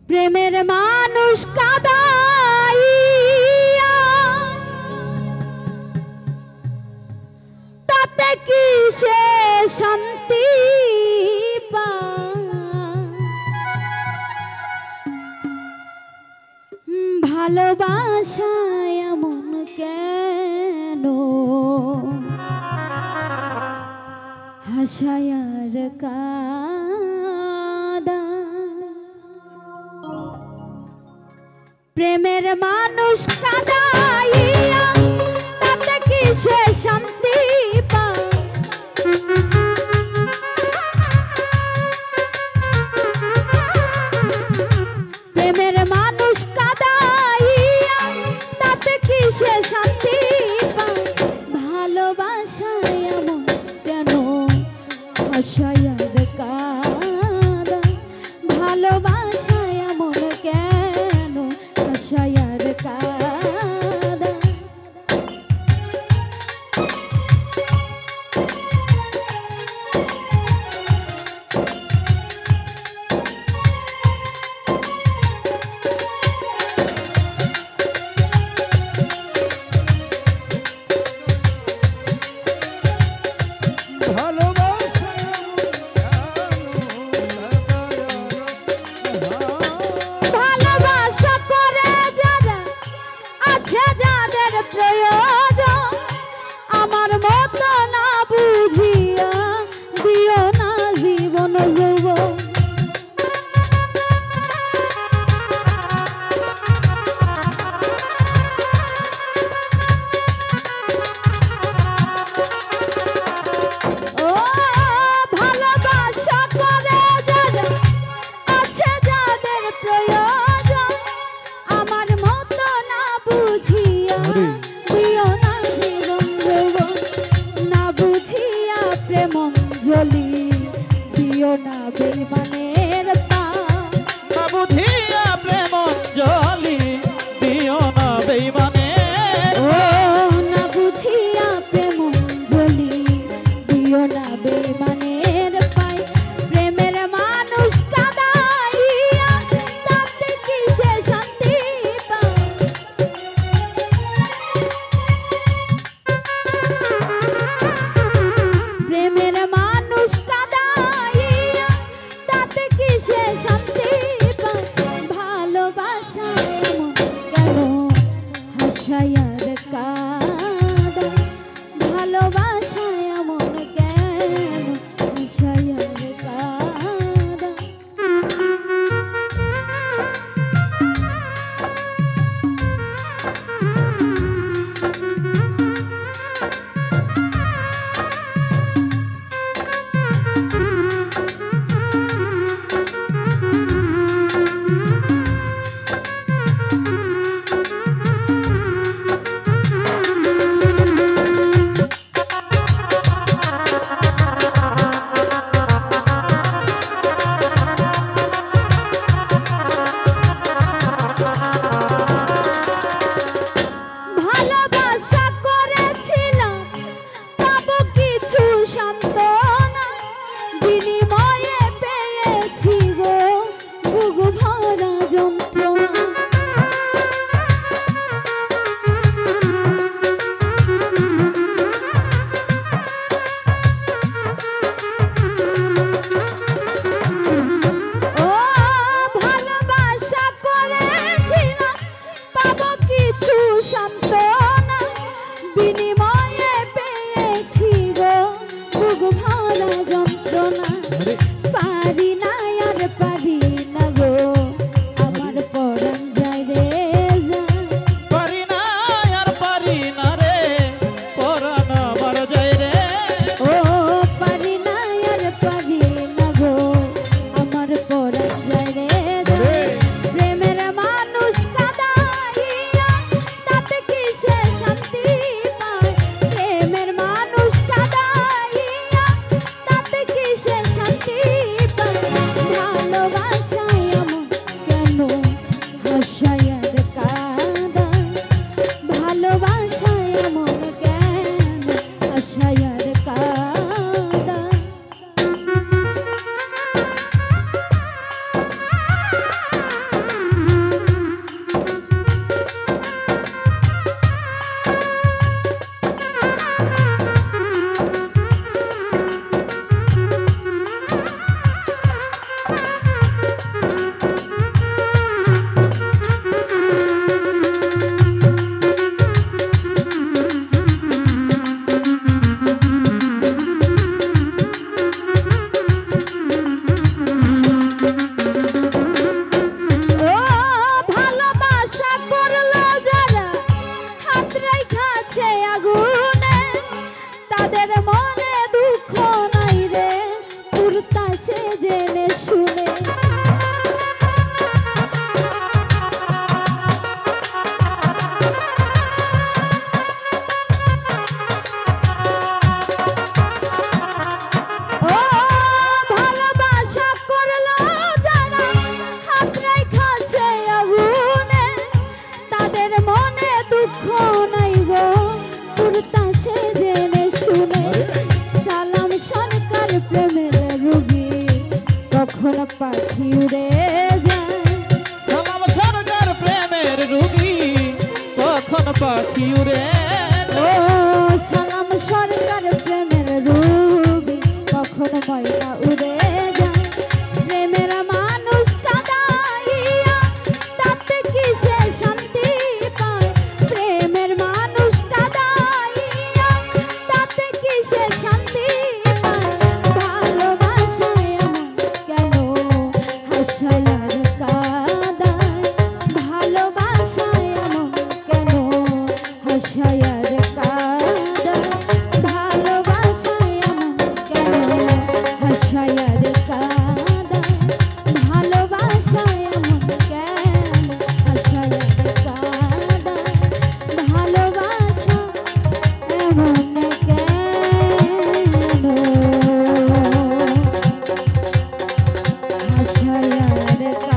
প্রেমের মানুষ কাদাইয়া তাতে কি সে শান্তি পায়? ভালোবাসায় এমন কেন হাসায় আর কাঁদা? প্রেমের মানুষ কাঁদাইয়া তাতে কি সে শান্তি পায়? প্রেমের মানুষ কাঁদাইয়া তাতে কি সে শান্তি পায়? ভালোবাসায় এমন কেন হাসায় আর কাঁদা? ভালোবাসায় এমন কেন হাসায় আর কাঁদা? আমার মতো না বুঝিয়া দিও না জীবন যৌবন। ও ভালোবাসা করে যারা আছে যাদের প্রয়োজন আমার মতো না বুঝিয়া দিও না জীবন যৌবন। না বুঝিয়া প্রেমঞ্জলি দিও না বেইমানের পা। না বুঝিয়া প্রেমঞ্জলি দিও না বেইমানের। ও না বুঝিয়া প্রেমঞ্জলি দিও না বেইমানের পাই। প্রেমের মানুষ কাঁদাইয়া তাতে কি সে শান্তি পায়? প্রেমের মানুষ কাঁদাইয়া তাতে কি সে শান্তি পায়? ভালোবাসায় এমন কেন হাসায় আর কাঁদা? ভালোবাসায় এমন কেন হাসায় আর কাঁদা? কখন পাখি উড়ে যায়। সালাম সরকার প্রেমের রুগী কখন পাখি উড়ে ও সালাম সরকার প্রেমের রুবি কখন ময়না উড়ে যায়। প্রেমের মানুষ কাঁদাইয়া তাতে কিসে শান্তি পায়। প্রেমের মানুষ কাঁদাইয়া তাতে কিসে শান্তি পায়। ভালোবাসায় এমন কেন হাসায় আর কাঁদায়। ভালোবাসায় এমন কেন হাসায় আর কাঁদায়। ভালোবাসায় এমন কেন হাসায় আর কাঁদায়। ভালোবাসায় এমন কেন হাসায় আর কাঁদায়। ভালোবাসা এমন কেন হাসায় আর কাঁদায়।